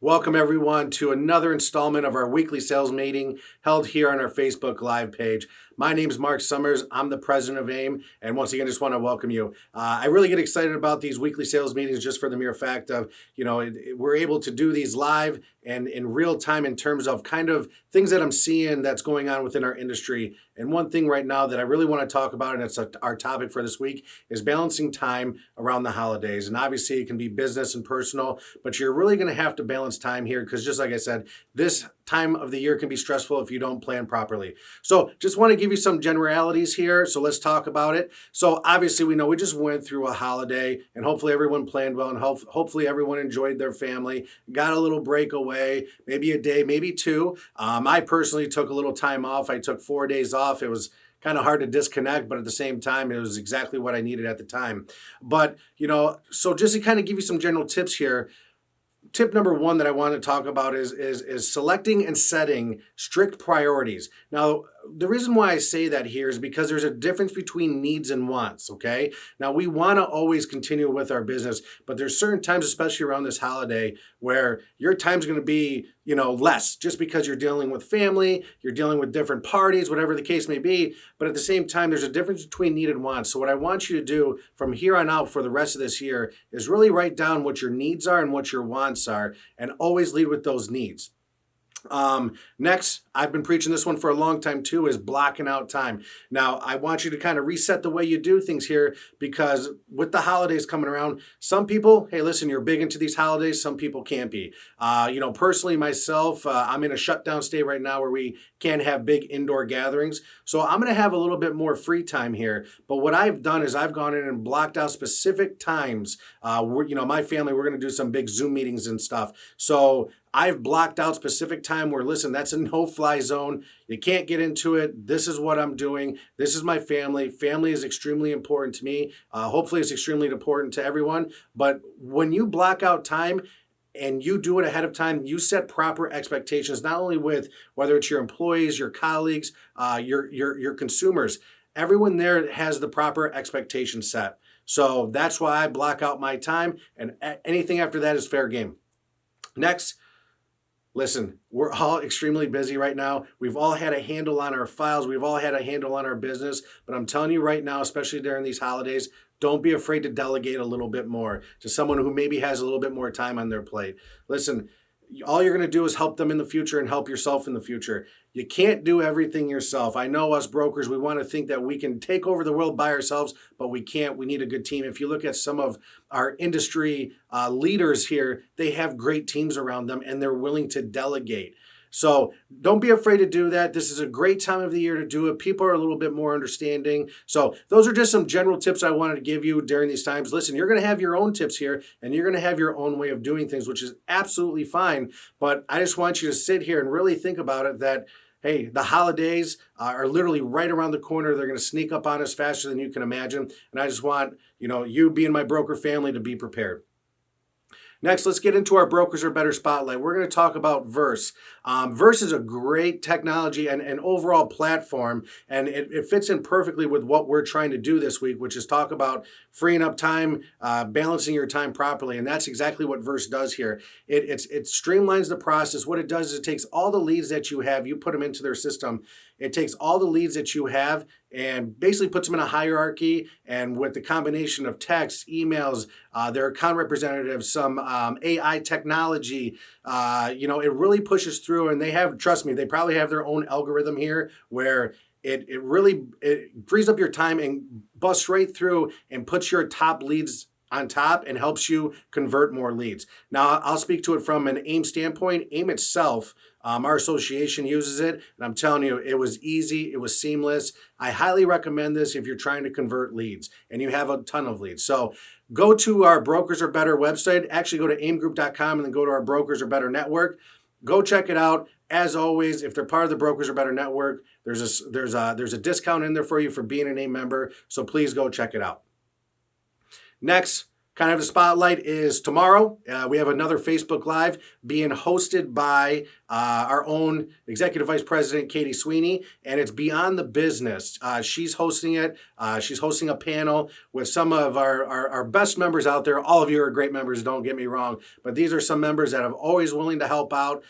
Welcome everyone to another installment of our weekly sales meeting held here on our Facebook Live page. My name is Mark Summers. I'm the president of AIME, and once again, just want to welcome you. I really get excited about these weekly sales meetings just for the mere fact of, we're able to do these live and in real time in terms of kind of things that I'm seeing that's going on within our industry. And one thing right now that I really want to talk about, and it's our topic for this week, is balancing time around the holidays. And obviously it can be business and personal, but you're really going to have to balance time here because just like I said, this time of the year can be stressful if you don't plan properly. So just want to give you some generalities here. So let's talk about it. So obviously we know we just went through a holiday and hopefully everyone planned well and hopefully everyone enjoyed their family, got a little break away, maybe a day, maybe two. I personally took a little time off. I took 4 days off. It was kind of hard to disconnect, but at the same time, it was exactly what I needed at the time. But, so just to kind of give you some general tips here, tip number one that I want to talk about is selecting and setting strict priorities. Now, the reason why I say that here is because there's a difference between needs and wants, okay? Now, we want to always continue with our business, but there's certain times, especially around this holiday, where your time's going to be, less just because you're dealing with family, you're dealing with different parties, whatever the case may be. But at the same time, there's a difference between need and want. So what I want you to do from here on out for the rest of this year is really write down what your needs are and what your wants are, and always lead with those needs. Next, I've been preaching this one for a long time too, is blocking out time. Now, I want you to kind of reset the way you do things here because with the holidays coming around, some people, hey, listen, you're big into these holidays. Some people can't be. Personally, myself, I'm in a shutdown state right now where we can't have big indoor gatherings. So I'm going to have a little bit more free time here. But what I've done is I've gone in and blocked out specific times. My family, we're going to do some big Zoom meetings and stuff. So I've blocked out specific time where, listen, that's a no-fly zone. You can't get into it. This is what I'm doing. This is my family. Family is extremely important to me. Hopefully it's extremely important to everyone. But when you block out time and you do it ahead of time, you set proper expectations, not only with whether it's your employees, your colleagues, your consumers. Everyone there has the proper expectation set. So that's why I block out my time, and anything after that is fair game. Next, listen, we're all extremely busy right now. We've all had a handle on our files. We've all had a handle on our business. But I'm telling you right now, especially during these holidays, don't be afraid to delegate a little bit more to someone who maybe has a little bit more time on their plate. Listen, all you're going to do is help them in the future and help yourself in the future. You can't do everything yourself. I know us brokers, we want to think that we can take over the world by ourselves, but we can't. We need a good team. If you look at some of our industry leaders here, they have great teams around them and they're willing to delegate. So don't be afraid to do that. This is a great time of the year to do it. People are a little bit more understanding. So those are just some general tips I wanted to give you during these times. Listen, you're going to have your own tips here and you're going to have your own way of doing things, which is absolutely fine. But I just want you to sit here and really think about it that, hey, the holidays are literally right around the corner. They're going to sneak up on us faster than you can imagine. And I just want, you being my broker family to be prepared. Next, let's get into our Brokers Are Better spotlight. We're going to talk about Verse. Verse is a great technology and an overall platform, and it fits in perfectly with what we're trying to do this week, which is talk about freeing up time, balancing your time properly, and that's exactly what Verse does here. It streamlines the process. What it does is it takes all the leads that you have, you put them into their system. It takes all the leads that you have and basically puts them in a hierarchy, and with the combination of text, emails, their account representatives, some AI technology, it really pushes through, and trust me, they probably have their own algorithm here where it really frees up your time and busts right through and puts your top leads on top and helps you convert more leads. Now, I'll speak to it from an AIME standpoint. AIME itself, our association uses it, and I'm telling you, it was easy, it was seamless. I highly recommend this if you're trying to convert leads and you have a ton of leads. So go to our Brokers Are Better website, actually go to aimegroup.com and then go to our Brokers Are Better network. Go check it out. As always, if they're part of the Brokers Are Better network, there's a discount in there for you for being an AIME member, so please go check it out. Next, Kind of the spotlight is tomorrow. We have another Facebook Live being hosted by our own Executive Vice President, Katie Sweeney, and it's Beyond the Business. She's hosting it. She's hosting a panel with some of our best members out there. All of you are great members, don't get me wrong, but these are some members that are always willing to help out.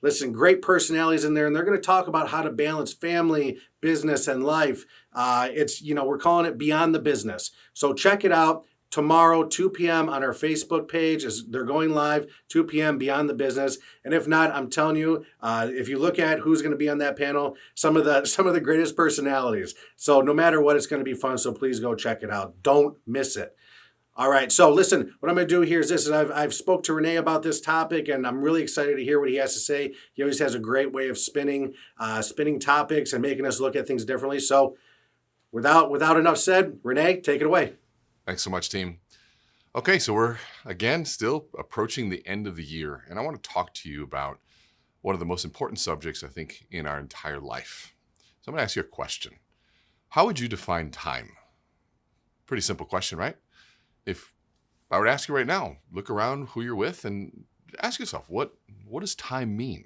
Listen, great personalities in there, and they're going to talk about how to balance family, business, and life. We're calling it Beyond the Business. So check it out. Tomorrow, 2 p.m. on our Facebook page, as they're going live, 2 p.m. Beyond the Business. And if not, I'm telling you, if you look at who's going to be on that panel, some of the greatest personalities. So no matter what, it's going to be fun. So please go check it out. Don't miss it. All right. So listen, what I'm going to do here is this. I've spoke to Renee about this topic, and I'm really excited to hear what he has to say. He always has a great way of spinning topics and making us look at things differently. So without enough said, Renee, take it away. Thanks so much, team. Okay, so we're, again, still approaching the end of the year, and I want to talk to you about one of the most important subjects, I think, in our entire life. So I'm going to ask you a question. How would you define time? Pretty simple question, right? If I were to ask you right now, look around who you're with and ask yourself, what does time mean?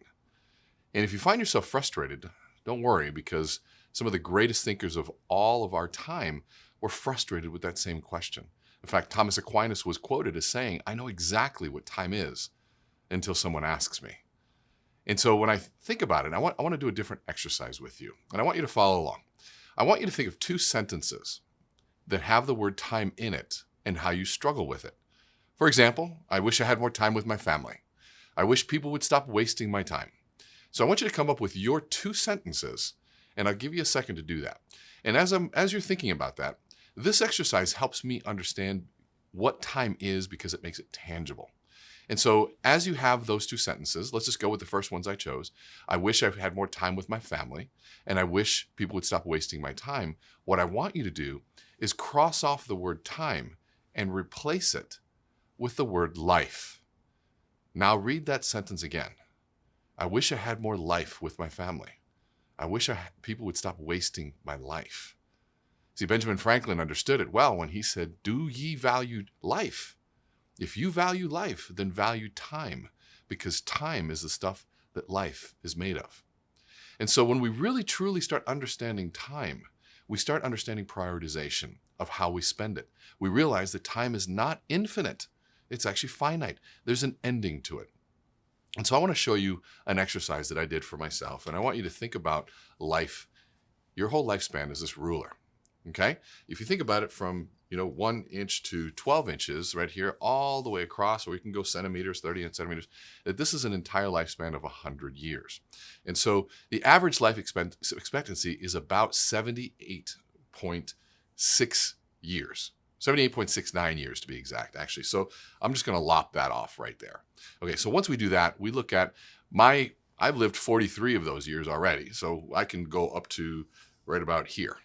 And if you find yourself frustrated, don't worry, because some of the greatest thinkers of all of our time were frustrated with that same question. In fact, Thomas Aquinas was quoted as saying, I know exactly what time is until someone asks me. And so when I think about it, I want to do a different exercise with you, and I want you to follow along. I want you to think of 2 sentences that have the word time in it and how you struggle with it. For example, I wish I had more time with my family. I wish people would stop wasting my time. So I want you to come up with your 2 sentences, and I'll give you a second to do that. And as you're thinking about that, this exercise helps me understand what time is because it makes it tangible. And so as you have those 2 sentences, let's just go with the first ones I chose. I wish I had more time with my family, and I wish people would stop wasting my time. What I want you to do is cross off the word time and replace it with the word life. Now read that sentence again. I wish I had more life with my family. I wish people would stop wasting my life. See, Benjamin Franklin understood it well when he said, do ye value life? If you value life, then value time, because time is the stuff that life is made of. And so when we really truly start understanding time, we start understanding prioritization of how we spend it. We realize that time is not infinite. It's actually finite. There's an ending to it. And so I want to show you an exercise that I did for myself. And I want you to think about life. Your whole lifespan is this ruler. Okay? If you think about it from, 1 inch to 12 inches right here, all the way across, or we can go centimeters, 30 centimeters, that this is an entire lifespan of 100 years. And so the average life expectancy is about 78.6 years. 78.69 years to be exact, actually. So I'm just going to lop that off right there. Okay, so once we do that, we look at I've lived 43 of those years already, so I can go up to right about here.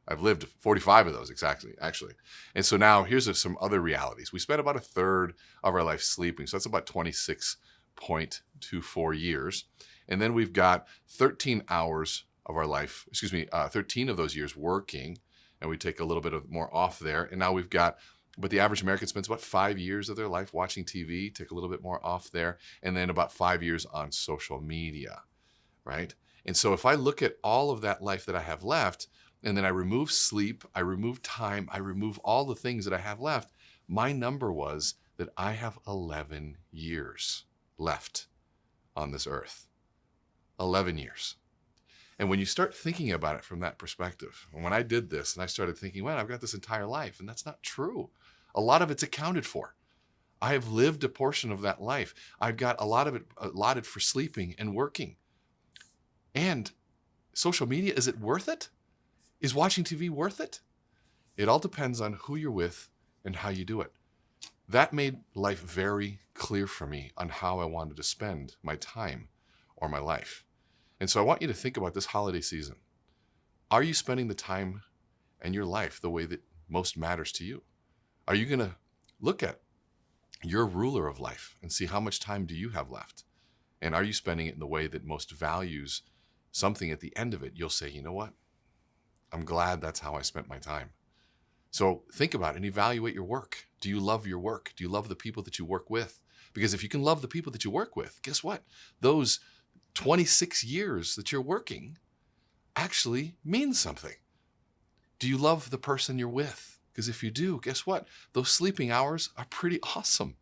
I've lived 45 of those exactly, actually. And so now here's some other realities. We spent about 1/3 of our life sleeping, so that's about 26.24 years. And then we've got 13 hours of our life, 13 of those years working, and we take a little bit more off there. And now but the average American spends about 5 years of their life watching TV, take a little bit more off there, and then about 5 years on social media, right? And so if I look at all of that life that I have left, and then I remove sleep, I remove time, I remove all the things that I have left, my number was that I have 11 years left on this earth. 11 years. And when you start thinking about it from that perspective, and when I did this and I started thinking, well, I've got this entire life, and that's not true. A lot of it's accounted for. I have lived a portion of that life. I've got a lot of it allotted for sleeping and working. And social media, is it worth it? Is watching TV worth it? It all depends on who you're with and how you do it. That made life very clear for me on how I wanted to spend my time or my life. And so I want you to think about this holiday season. Are you spending the time and your life the way that most matters to you? Are you going to look at your ruler of life and see how much time do you have left? And are you spending it in the way that most values something at the end of it? You'll say, you know what? I'm glad that's how I spent my time. So think about it and evaluate your work. Do you love your work? Do you love the people that you work with? Because if you can love the people that you work with, guess what? Those 26 years that you're working actually means something. Do you love the person you're with? Because if you do, guess what? Those sleeping hours are pretty awesome.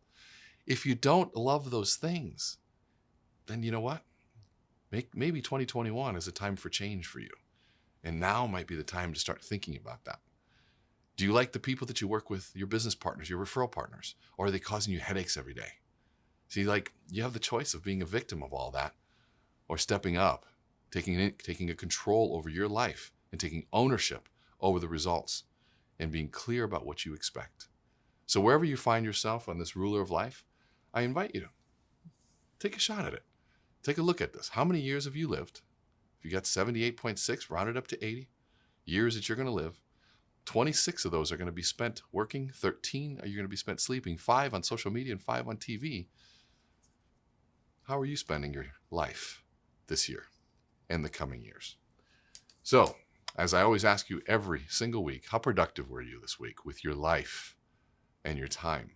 If you don't love those things, then you know what? Maybe 2021 is a time for change for you. And now might be the time to start thinking about that. Do you like the people that you work with, your business partners, your referral partners, or are they causing you headaches every day? See, you have the choice of being a victim of all that or stepping up, taking a control over your life and taking ownership over the results and being clear about what you expect. So wherever you find yourself on this ruler of life, I invite you to take a shot at it. Take a look at this. How many years have you lived? If you got 78.6, round it up to 80 years that you're going to live. 26 of those are going to be spent working, 13 are you going to be spent sleeping, 5 on social media and 5 on TV. How are you spending your life this year and the coming years? So, as I always ask you every single week, how productive were you this week with your life and your time?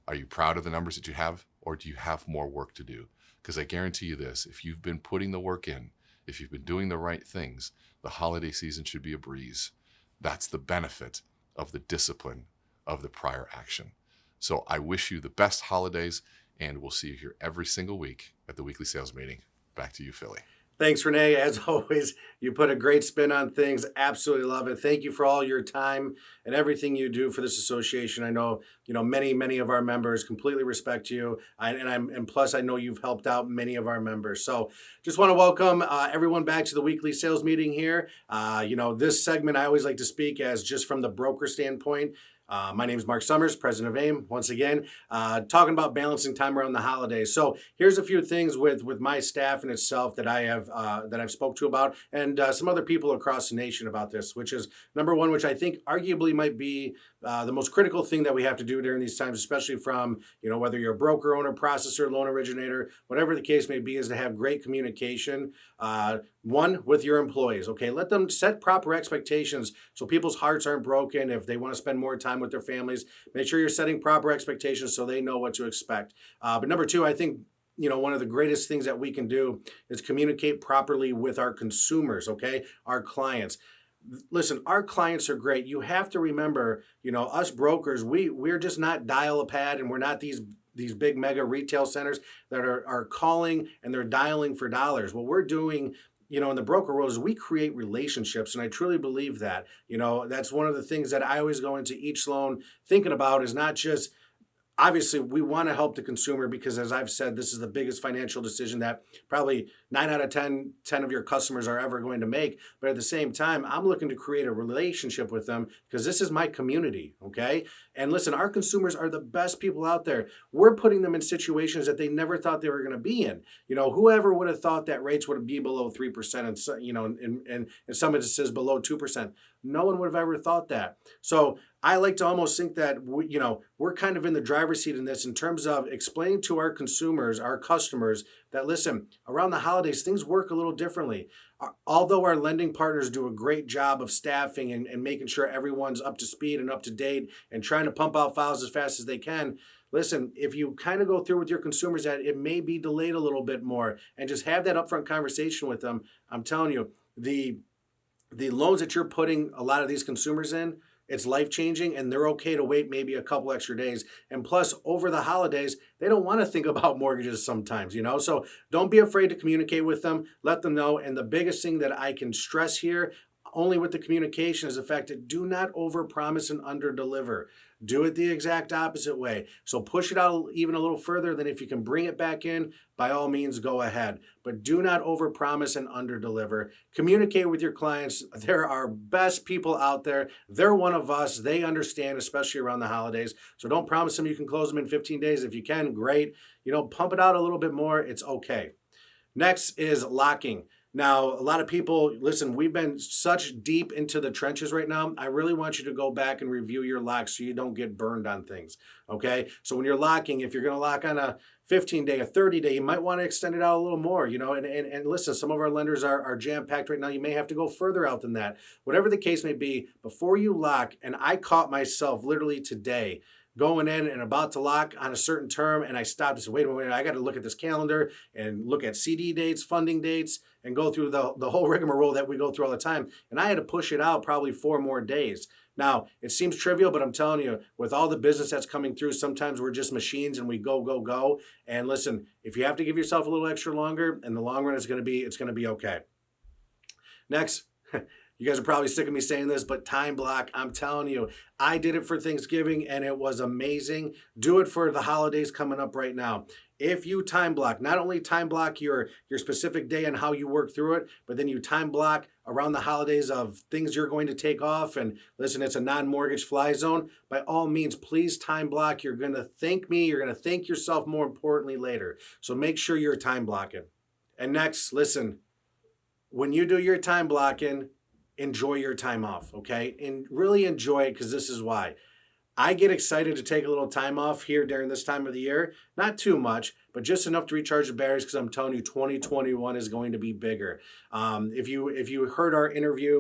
Are you proud of the numbers that you have, or do you have more work to do? Because I guarantee you this, if you've been putting the work in, if you've been doing the right things, the holiday season should be a breeze. That's the benefit of the discipline of the prior action. So I wish you the best holidays, and we'll see you here every single week at the weekly sales meeting. Back to you, Philly. Thanks, Renee. As always, you put a great spin on things. Absolutely love it. Thank you for all your time and everything you do for this association. I know, many of our members completely respect you. And plus I know you've helped out many of our members. So just want to welcome everyone back to the weekly sales meeting here. This segment I always like to speak as just from the broker standpoint. My name is Mark Summers, president of AIME, once again, talking about balancing time around the holidays. So here's a few things with my staff and itself that I've spoke to about, and some other people across the nation about this, which is number one, which I think arguably might be the most critical thing that we have to do during these times, especially from, whether you're a broker, owner, processor, loan originator, whatever the case may be, is to have great communication. One, with your employees, okay? Let them set proper expectations so people's hearts aren't broken. If they want to spend more time with their families, make sure you're setting proper expectations so they know what to expect. But number two, I think, one of the greatest things that we can do is communicate properly with our consumers, okay? Our clients. Listen, our clients are great. You have to remember, us brokers, we're just not dial-a-pad, and we're not these big mega retail centers that are calling and they're dialing for dollars. What we're doing, in the broker world is we create relationships. And I truly believe that, that's one of the things that I always go into each loan thinking about is not just, obviously, we want to help the consumer because, as I've said, this is the biggest financial decision that probably 9 out of 10 of your customers are ever going to make. But at the same time, I'm looking to create a relationship with them because this is my community, okay? And listen, our consumers are the best people out there. We're putting them in situations that they never thought they were going to be in. Whoever would have thought that rates would be below 3% and, in some instances below 2%. No one would have ever thought that. So I like to almost think that we're kind of in the driver's seat in this in terms of explaining to our consumers, our customers, that listen, around the holidays, things work a little differently. Although our lending partners do a great job of staffing and making sure everyone's up to speed and up to date and trying to pump out files as fast as they can, listen, if you kind of go through with your consumers that it may be delayed a little bit more and just have that upfront conversation with them, I'm telling you, the loans that you're putting a lot of these consumers in, it's life-changing, and they're okay to wait maybe a couple extra days. And plus, over the holidays, they don't want to think about mortgages sometimes, So don't be afraid to communicate with them. Let them know. And the biggest thing that I can stress here, only with the communication, is the fact that do not overpromise and underdeliver. Do it the exact opposite way. So push it out even a little further. Then if you can bring it back in, by all means, go ahead. But do not overpromise and underdeliver. Communicate with your clients. There are best people out there. They're one of us. They understand, especially around the holidays. So don't promise them you can close them in 15 days. If you can, great. Pump it out a little bit more. It's okay. Next is locking. Now, a lot of people, listen, we've been such deep into the trenches right now. I really want you to go back and review your locks so you don't get burned on things. Okay. So when you're locking, if you're going to lock on a 15-day, a 30-day, you might want to extend it out a little more, and listen, some of our lenders are jam-packed right now. You may have to go further out than that. Whatever the case may be, before you lock, and I caught myself literally today going in and about to lock on a certain term, and I stopped and said, wait a minute, I got to look at this calendar and look at CD dates, funding dates, and go through the whole rigmarole that we go through all the time. And I had to push it out probably 4 more days. Now, it seems trivial, but I'm telling you, with all the business that's coming through, sometimes we're just machines and we go, go, go. And listen, if you have to give yourself a little extra longer, in the long run, it's going to be okay. Next, you guys are probably sick of me saying this, but time block, I'm telling you, I did it for Thanksgiving and it was amazing. Do it for the holidays coming up right now. If you time block, not only time block your specific day and how you work through it, but then you time block around the holidays of things you're going to take off. And listen, it's a non-mortgage fly zone. By all means, please time block. You're going to thank me. You're going to thank yourself more importantly later. So make sure you're time blocking. And next, listen, when you do your time blocking, enjoy your time off, okay? And really enjoy it, because this is why. I get excited to take a little time off here during this time of the year. Not too much, but just enough to recharge the batteries, because I'm telling you, 2021 is going to be bigger. If you heard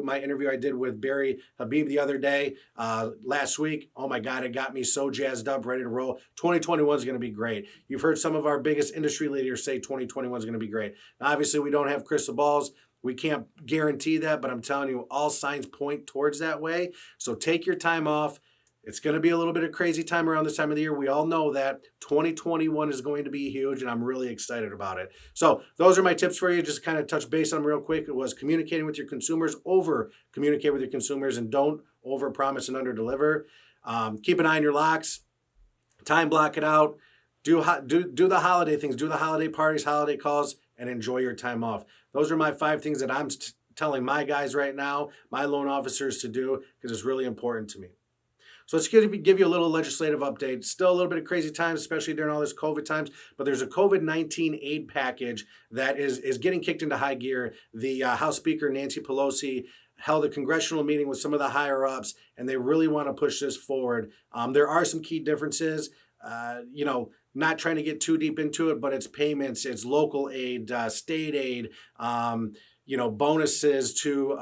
my interview I did with Barry Habib the other day, last week, oh my God, it got me so jazzed up, ready to roll. 2021 is going to be great. You've heard some of our biggest industry leaders say 2021 is going to be great. Now, obviously, we don't have crystal balls. We can't guarantee that, but I'm telling you, all signs point towards that way. So take your time off. It's going to be a little bit of crazy time around this time of the year. We all know that 2021 is going to be huge, and I'm really excited about it. So those are my tips for you. Just kind of touch base on them real quick. It was communicating with your consumers, over communicate with your consumers, and don't over promise and under deliver. Keep an eye on your locks. Time block it out. Do the holiday things. Do the holiday parties, holiday calls, and enjoy your time off. Those are my 5 things that I'm telling my guys right now, my loan officers, to do, because it's really important to me. So let's give you a little legislative update. Still a little bit of crazy times, especially during all this COVID times, but there's a COVID-19 aid package that is getting kicked into high gear. The House Speaker, Nancy Pelosi, held a congressional meeting with some of the higher ups, and they really want to push this forward. There are some key differences. Not trying to get too deep into it, but it's payments, it's local aid, state aid, bonuses to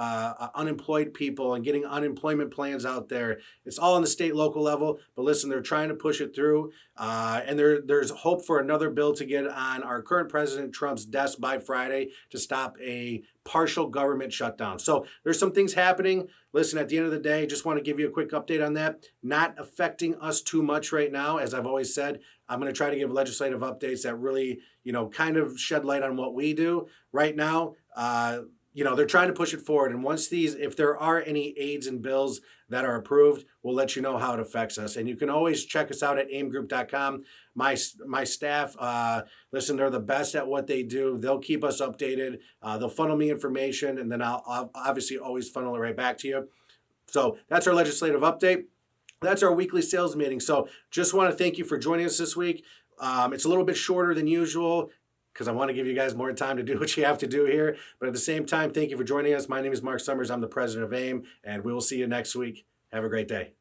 unemployed people, and getting unemployment plans out there. It's all on the state, local level. But listen, they're trying to push it through. And there's hope for another bill to get on our current President Trump's desk by Friday to stop a partial government shutdown. So there's some things happening. Listen, at the end of the day, just want to give you a quick update on that. Not affecting us too much right now. As I've always said, I'm going to try to give legislative updates that really, kind of shed light on what we do right now. They're trying to push it forward. And if there are any aids and bills that are approved, we'll let you know how it affects us. And you can always check us out at aimgroup.com. My staff, listen, they're the best at what they do. They'll keep us updated. They'll funnel me information, and then I'll obviously always funnel it right back to you. So that's our legislative update. That's our weekly sales meeting. So just want to thank you for joining us this week. It's a little bit shorter than usual, because I want to give you guys more time to do what you have to do here. But at the same time, thank you for joining us. My name is Mark Summers. I'm the president of AIME, and we will see you next week. Have a great day.